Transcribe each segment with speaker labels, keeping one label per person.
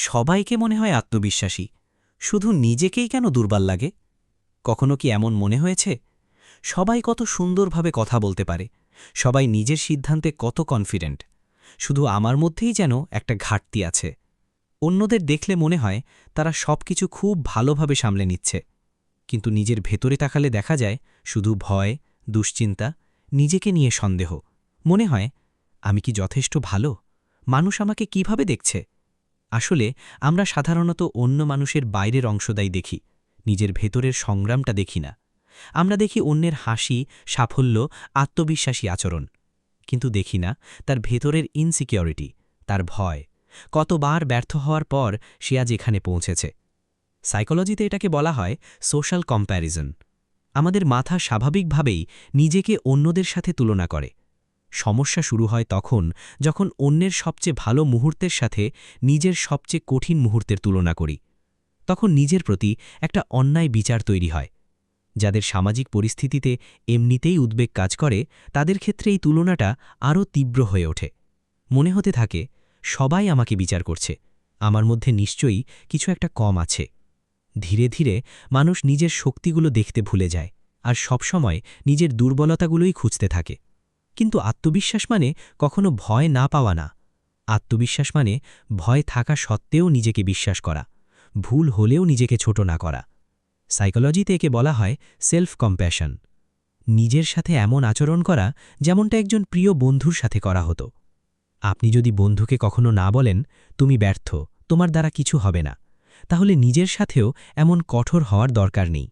Speaker 1: সবাইকে মনে হয় আত্মবিশ্বাসী, শুধু নিজেকেই কেন দুর্বল লাগে? কখনো কি এমন মনে হয়েছে সবাই কত সুন্দরভাবে কথা বলতে পারে, সবাই নিজের সিদ্ধান্তে কত কনফিডেন্ট, শুধু আমার মধ্যেই যেন একটা ঘাটতি আছে। অন্যদের দেখলে মনে হয় তারা সবকিছু খুব ভালোভাবে সামলে নিচ্ছে, কিন্তু নিজের ভেতরে তাকালে দেখা যায় শুধু ভয়, দুশ্চিন্তা, নিজেকে নিয়ে সন্দেহ। মনে হয় আমি কি যথেষ্ট ভালো? মানুষ আমাকে কিভাবে দেখছে? আসলে আমরা সাধারণত অন্য মানুষের বাইরের অংশদাই দেখি, নিজের ভেতরের সংগ্রামটা দেখি না। আমরা দেখি অন্যের হাসি, সাফল্য, আত্মবিশ্বাসী আচরণ, কিন্তু দেখি না তার ভেতরের ইনসিকিউরিটি, তার ভয়, কতবার ব্যর্থ হওয়ার পর সে আজ এখানে পৌঁছেছে। সাইকোলজিতে এটাকে বলা হয় সোশ্যাল কম্প্যারিজন। আমাদের মাথা স্বাভাবিকভাবেই নিজেকে অন্যদের সাথে তুলনা করে। সমস্যা শুরু হয় তখন যখন অন্যের সবচেয়ে ভালো মুহূর্তের সাথে নিজের সবচেয়ে কঠিন মুহূর্তের তুলনা করি। তখন নিজের প্রতি একটা অন্যায় বিচার তৈরি হয়। যাদের সামাজিক পরিস্থিতিতে এমনিতেই উদ্বেগ কাজ করে তাদের ক্ষেত্রে এই তুলনাটা আরও তীব্র হয়ে ওঠে। মনে হতে থাকে সবাই আমাকে বিচার করছে, আমার মধ্যে নিশ্চয়ই কিছু একটা কম আছে। ধীরে ধীরে মানুষ নিজের শক্তিগুলো দেখতে ভুলে যায় আর সবসময় নিজের দুর্বলতাগুলোই খুঁজতে থাকে। কিন্তু আত্মবিশ্বাস মানে কখনো ভয় না পাওয়া না। আত্মবিশ্বাস মানে ভয় থাকা সত্ত্বেও নিজেকে বিশ্বাস করা, ভুল হলেও নিজেকে ছোট না করা। সাইকোলজিতে একে বলা হয় সেলফ কম্প্যাশন। নিজের সাথে এমন আচরণ করা যেমনটা একজন প্রিয় বন্ধুর সাথে করা হতো। আপনি যদি বন্ধুকে কখনো না বলেন তুমি ব্যর্থ, তোমার দ্বারা কিছু হবে না, তাহলে নিজের সাথেও এমন কঠোর হওয়ার দরকার নেই।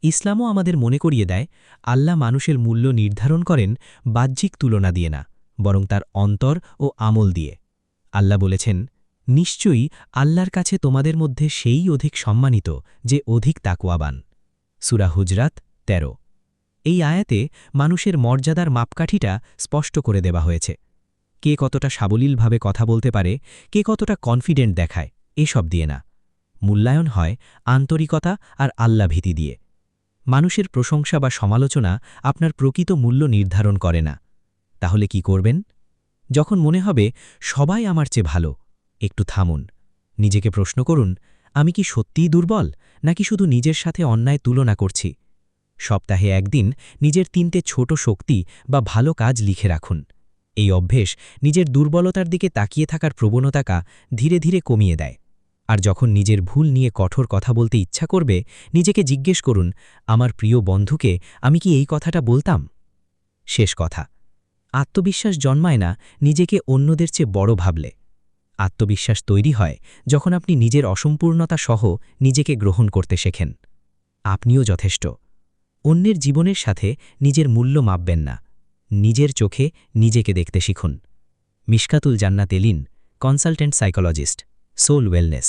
Speaker 1: ইসলামও আমাদের মনে করিয়ে দেয় আল্লাহ মানুষের মূল্য নির্ধারণ করেন বাহ্যিক তুলনা দিয়ে না, বরং তার অন্তর ও আমল দিয়ে। আল্লাহ বলেছেন, নিশ্চয়ই আল্লাহর কাছে তোমাদের মধ্যে সেই অধিক সম্মানিত যে অধিক তাকওয়াবান। সূরা হুজরাত ১৩। এই আয়াতে মানুষের মর্যাদার মাপকাঠিটা স্পষ্ট করে দেওয়া হয়েছে। কে কতটা সাবলীলভাবে কথা বলতে পারে, কে কতটা কনফিডেন্ট দেখায়, এসব দিয়ে না। মূল্যায়ন হয় আন্তরিকতা আর আল্লাভীতি দিয়ে। মানুষের প্রশংসা বা সমালোচনা আপনার প্রকৃত মূল্য নির্ধারণ করে না। তাহলে কি করবেন? যখন মনে হবে সবাই আমার চেয়ে ভালো, একটু থামুন, নিজেকে প্রশ্ন করুন, আমি কি সত্যিই দুর্বল, নাকি শুধু নিজের সাথে অন্যায় তুলনা করছি? সপ্তাহে একদিন নিজের ৩টে ছোট শক্তি বা ভালো কাজ লিখে রাখুন। এই অভ্যেস নিজের দুর্বলতার দিকে তাকিয়ে থাকার প্রবণতাকে ধীরে ধীরে কমিয়ে দেয়। আর যখন নিজের ভুল নিয়ে কঠোর কথা বলতে ইচ্ছা করবে, নিজেকে জিজ্ঞেস করুন, আমার প্রিয় বন্ধুকে আমি কি এই কথাটা বলতাম? শেষ কথা, আত্মবিশ্বাস জন্মায় না নিজেকে অন্যদের চেয়ে বড় ভাবলে। আত্মবিশ্বাস তৈরি হয় যখন আপনি নিজের অসম্পূর্ণতা সহ নিজেকে গ্রহণ করতে শেখেন। আপনিও যথেষ্ট। অন্যের জীবনের সাথে নিজের মূল্য মাপবেন না, নিজের চোখে নিজেকে দেখতে শিখুন। মিশকাতুল জান্নাত এলিন, কনসালটেন্ট সাইকোলজিস্ট, সোল ওয়েলনেস।